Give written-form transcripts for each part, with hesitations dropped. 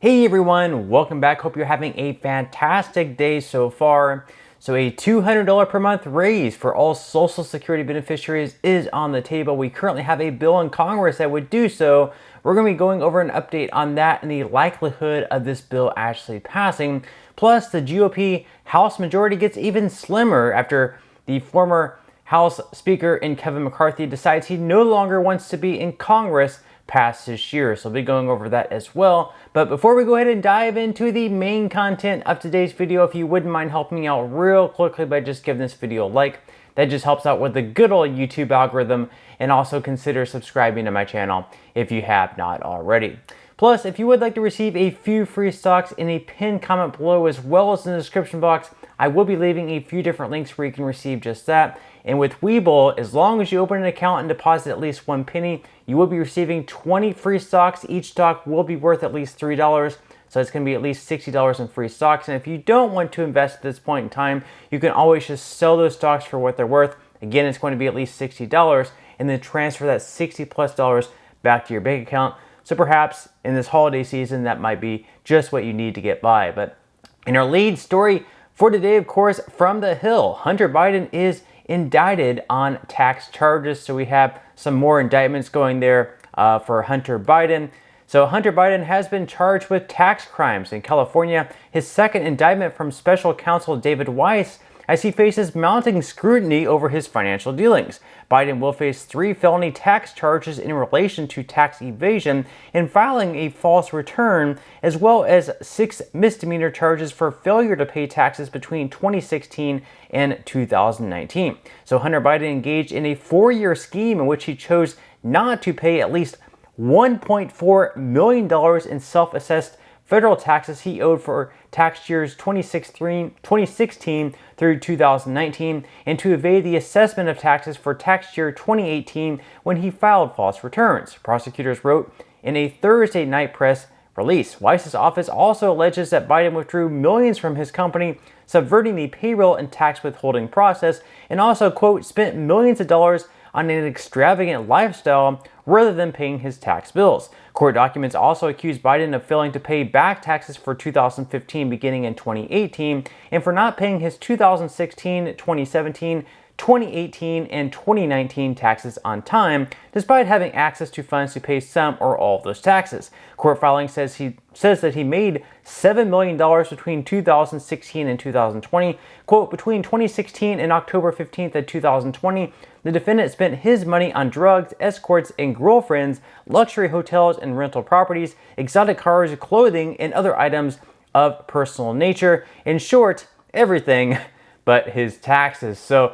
Hey everyone, welcome back. Hope you're having a fantastic day so far. So a $200 per month raise for all Social Security beneficiaries is on the table. We currently have a bill in Congress that would do so. We're going to be going over an update on that and the likelihood of this bill actually passing. Plus, the GOP House majority gets even slimmer after the former House Speaker Kevin McCarthy decides he no longer wants to be in Congress past this year. So I'll be going over that as well. But before we go ahead and dive into the main content of today's video, if you wouldn't mind helping me out real quickly by just giving this video a like, that just helps out with the good old YouTube algorithm, and also consider subscribing to my channel if you have not already. Plus, if you would like to receive a few free stocks in a pinned comment below as well as in the description box, I will be leaving a few different links where you can receive just that. And with Webull, as long as you open an account and deposit at least 1 penny, you will be receiving 20 free stocks. Each stock will be worth at least $3. So it's going to be at least $60 in free stocks. And if you don't want to invest at this point in time, you can always just sell those stocks for what they're worth. Again, it's going to be at least $60 and then transfer that $60+ back to your bank account. So perhaps in this holiday season, that might be just what you need to get by. But in our lead story for today, of course, from the Hill, Hunter Biden is indicted on tax charges. So we have some more indictments going there for Hunter Biden. So Hunter Biden has been charged with tax crimes in California, his second indictment from special counsel David Weiss, as he faces mounting scrutiny over his financial dealings. Biden will face 3 felony tax charges in relation to tax evasion and filing a false return, as well as 6 misdemeanor charges for failure to pay taxes between 2016 and 2019. So Hunter Biden engaged in a 4-year scheme in which he chose not to pay at least $1.4 million in self-assessed federal taxes he owed for tax years 2016 through 2019, and to evade the assessment of taxes for tax year 2018 when he filed false returns, prosecutors wrote in a Thursday night press release. Weiss's office also alleges that Biden withdrew millions from his company, subverting the payroll and tax withholding process, and also, quote, spent millions of dollars on an extravagant lifestyle rather than paying his tax bills. Court documents also accuse Biden of failing to pay back taxes for 2015 beginning in 2018 and for not paying his 2016, 2017, 2018, and 2019 taxes on time, despite having access to funds to pay some or all of those taxes. Court filing says that he made $7 million between 2016 and 2020. Quote, between 2016 and October 15th of 2020, the defendant spent his money on drugs, escorts, and girlfriends, luxury hotels and rental properties, exotic cars, clothing, and other items of personal nature. In short, everything but his taxes. So,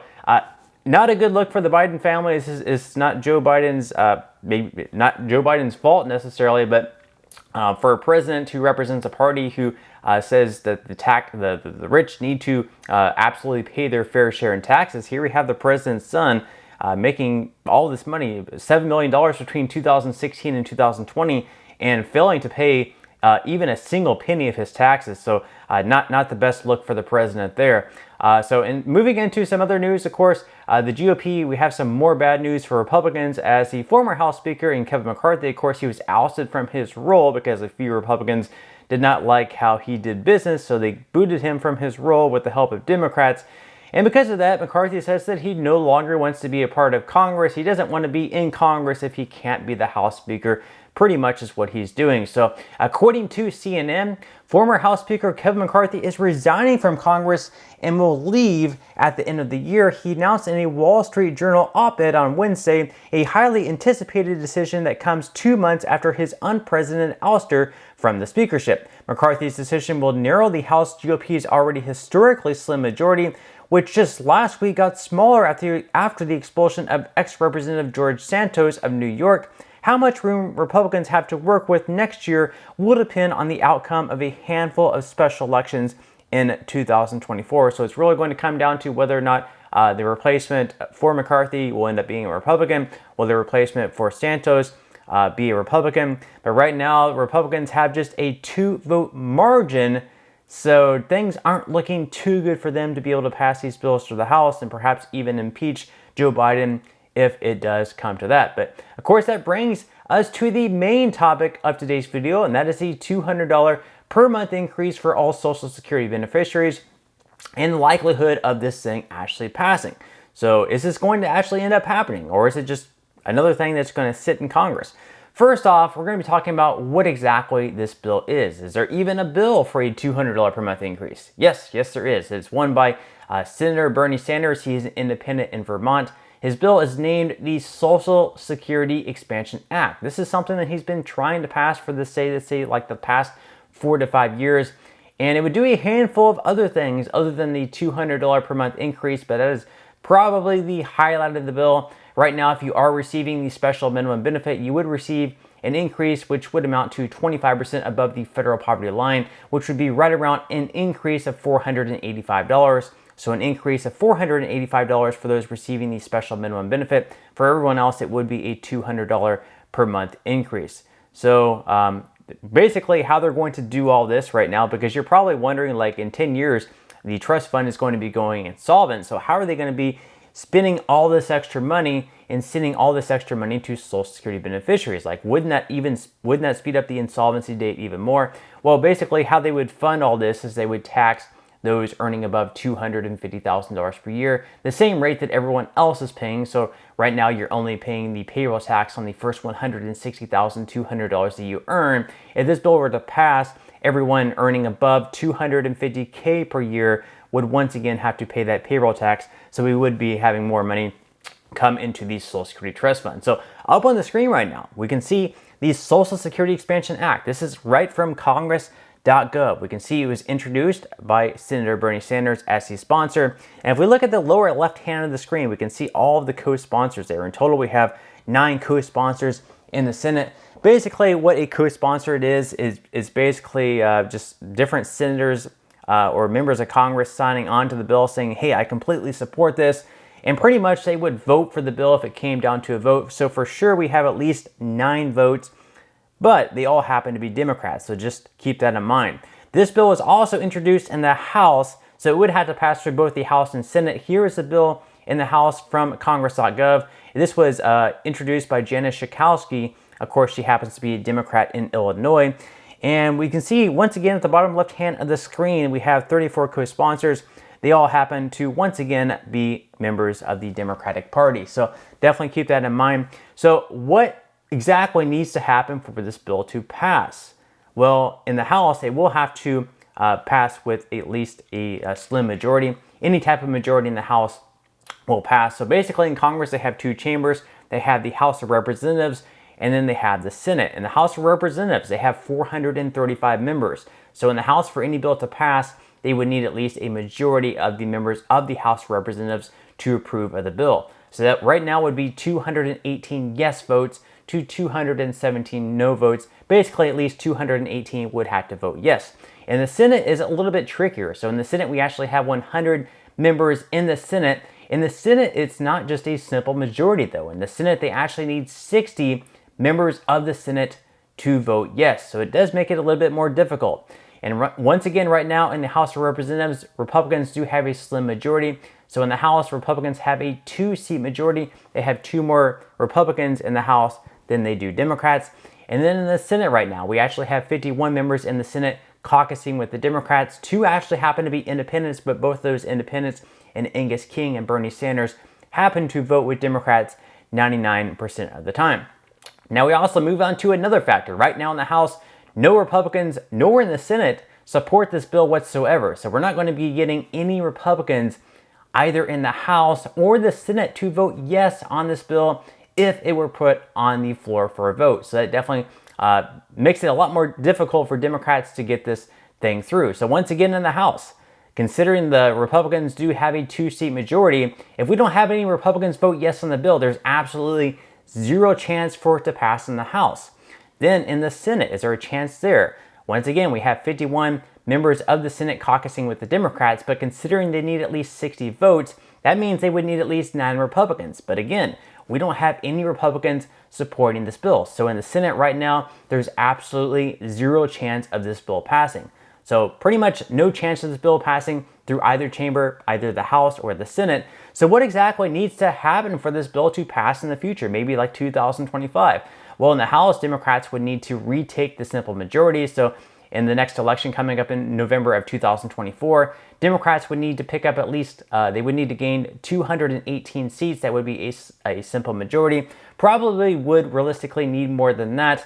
not a good look for the Biden family. It's not Joe Biden's, maybe not Joe Biden's fault necessarily, but for a president who represents a party who says that the rich need to absolutely pay their fair share in taxes. Here we have the president's son making all this money, $7 million between 2016 and 2020, and failing to pay even a single penny of his taxes. So not the best look for the president there. So moving into some other news, of course, the GOP, we have some more bad news for Republicans, as the former House Speaker Kevin McCarthy, of course, he was ousted from his role because a few Republicans did not like how he did business, so they booted him from his role with the help of Democrats. And because of that, McCarthy says that he no longer wants to be a part of Congress. He doesn't want to be in Congress if he can't be the House Speaker. Pretty much is what he's doing. So according to CNN, former House Speaker Kevin McCarthy is resigning from Congress and will leave at the end of the year. He announced in a Wall Street Journal op-ed on Wednesday, a highly anticipated decision that comes 2 months after his unprecedented ouster from the speakership. McCarthy's decision will narrow the House GOP's already historically slim majority, which just last week got smaller after the expulsion of ex-Representative George Santos of New York. How much room Republicans have to work with next year will depend on the outcome of a handful of special elections in 2024. So it's really going to come down to whether or not the replacement for McCarthy will end up being a Republican. Will the replacement for Santos be a Republican? But right now, Republicans have just a 2-vote margin. So things aren't looking too good for them to be able to pass these bills through the House and perhaps even impeach Joe Biden if it does come to that. But of course, that brings us to the main topic of today's video, and that is the $200 per month increase for all Social Security beneficiaries and the likelihood of this thing actually passing. So is this going to actually end up happening, or is it just another thing that's going to sit in Congress? First off, we're going to be talking about what exactly this bill is. Is there even a bill for a $200 per month increase? Yes, there is. It's one by Senator Bernie Sanders. He's an independent in Vermont. His bill is named the Social Security Expansion Act. This is something that he's been trying to pass for the state like the past 4 to 5 years. And it would do a handful of other things other than the $200 per month increase, but that is probably the highlight of the bill. Right now, if you are receiving the special minimum benefit, you would receive an increase which would amount to 25% above the federal poverty line, which would be right around an increase of $485. So an increase of $485 for those receiving the special minimum benefit. For everyone else, it would be a $200 per month increase. So basically how they're going to do all this right now, because you're probably wondering, like, in 10 years, the trust fund is going to be going insolvent. So how are they going to be spending all this extra money and sending all this extra money to Social Security beneficiaries? Like, wouldn't that speed up the insolvency date even more? Well, basically how they would fund all this is they would tax those earning above $250,000 per year, the same rate that everyone else is paying. So right now you're only paying the payroll tax on the first $160,200 that you earn. If this bill were to pass, everyone earning above $250K per year would once again have to pay that payroll tax. So we would be having more money come into the Social Security Trust Fund. So up on the screen right now, we can see the Social Security Expansion Act. This is right from Congress.gov. We can see it was introduced by Senator Bernie Sanders as the sponsor. And if we look at the lower left hand of the screen, we can see all of the co-sponsors there. In total, we have 9 co-sponsors in the Senate. Basically, what a co-sponsor it is basically just different senators or members of Congress signing on to the bill saying, hey, I completely support this. And pretty much they would vote for the bill if it came down to a vote. So for sure, we have at least 9 votes, but they all happen to be Democrats. So just keep that in mind. This bill was also introduced in the House, so it would have to pass through both the House and Senate. Here is the bill in the House from Congress.gov. This was introduced by Janice Schakowsky. Of course, she happens to be a Democrat in Illinois. And we can see once again at the bottom left hand of the screen, we have 34 co-sponsors. They all happen to once again be members of the Democratic Party. So definitely keep that in mind. So what exactly needs to happen for this bill to pass? Well, in the House, it will have to pass with at least a slim majority. Any type of majority in the House will pass. So basically in Congress, they have 2 chambers. They have the House of Representatives, and then they have the Senate. In the House of Representatives, they have 435 members. So in the House, for any bill to pass, they would need at least a majority of the members of the House of Representatives to approve of the bill. So that right now would be 218 yes votes to 217 no votes. Basically, at least 218 would have to vote yes. And the Senate is a little bit trickier. So in the Senate, we actually have 100 members in the Senate. In the Senate, it's not just a simple majority, though. In the Senate, they actually need 60 members of the Senate to vote yes. So it does make it a little bit more difficult. And once again, right now in the House of Representatives, Republicans do have a slim majority. So in the House, Republicans have a 2-seat majority. They have 2 more Republicans in the House than they do Democrats. And then in the Senate right now, we actually have 51 members in the Senate caucusing with the Democrats. 2 actually happen to be independents, but both those independents and Angus King and Bernie Sanders happen to vote with Democrats 99% of the time. Now we also move on to another factor. Right now in the House, no Republicans, nor in the Senate, support this bill whatsoever. So we're not going to be getting any Republicans either in the House or the Senate to vote yes on this bill if it were put on the floor for a vote. So that definitely makes it a lot more difficult for Democrats to get this thing through. So once again in the House, considering the Republicans do have a 2-seat majority, if we don't have any Republicans vote yes on the bill, there's absolutely 0 chance for it to pass in the House. Then in the Senate, is there a chance there? Once again, we have 51 members of the Senate caucusing with the Democrats, but considering they need at least 60 votes, that means they would need at least 9 Republicans. But again, we don't have any Republicans supporting this bill. So in the Senate right now, there's absolutely 0 chance of this bill passing. So pretty much no chance of this bill passing through either chamber, either the House or the Senate. So what exactly needs to happen for this bill to pass in the future, maybe like 2025? Well, in the House, Democrats would need to retake the simple majority. So in the next election coming up in November of 2024, Democrats would need to pick up at least, they would need to gain 218 seats. That would be a simple majority. Probably would realistically need more than that.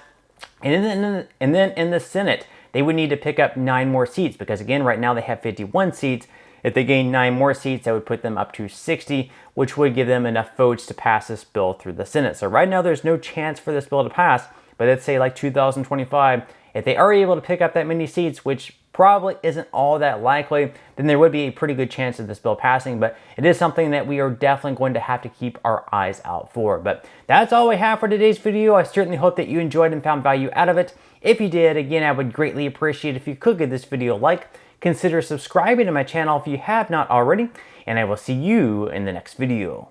And then in the Senate, they would need to pick up 9 more seats because, again, right now they have 51 seats. If they gain 9 more seats, that would put them up to 60, which would give them enough votes to pass this bill through the Senate. So right now there's no chance for this bill to pass, but let's say like 2025, if they are able to pick up that many seats, which probably isn't all that likely, then there would be a pretty good chance of this bill passing. But it is something that we are definitely going to have to keep our eyes out for. But that's all we have for today's video. I certainly hope that you enjoyed and found value out of it. If you did, again, I would greatly appreciate if you could give this video a like. Consider subscribing to my channel if you have not already, and I will see you in the next video.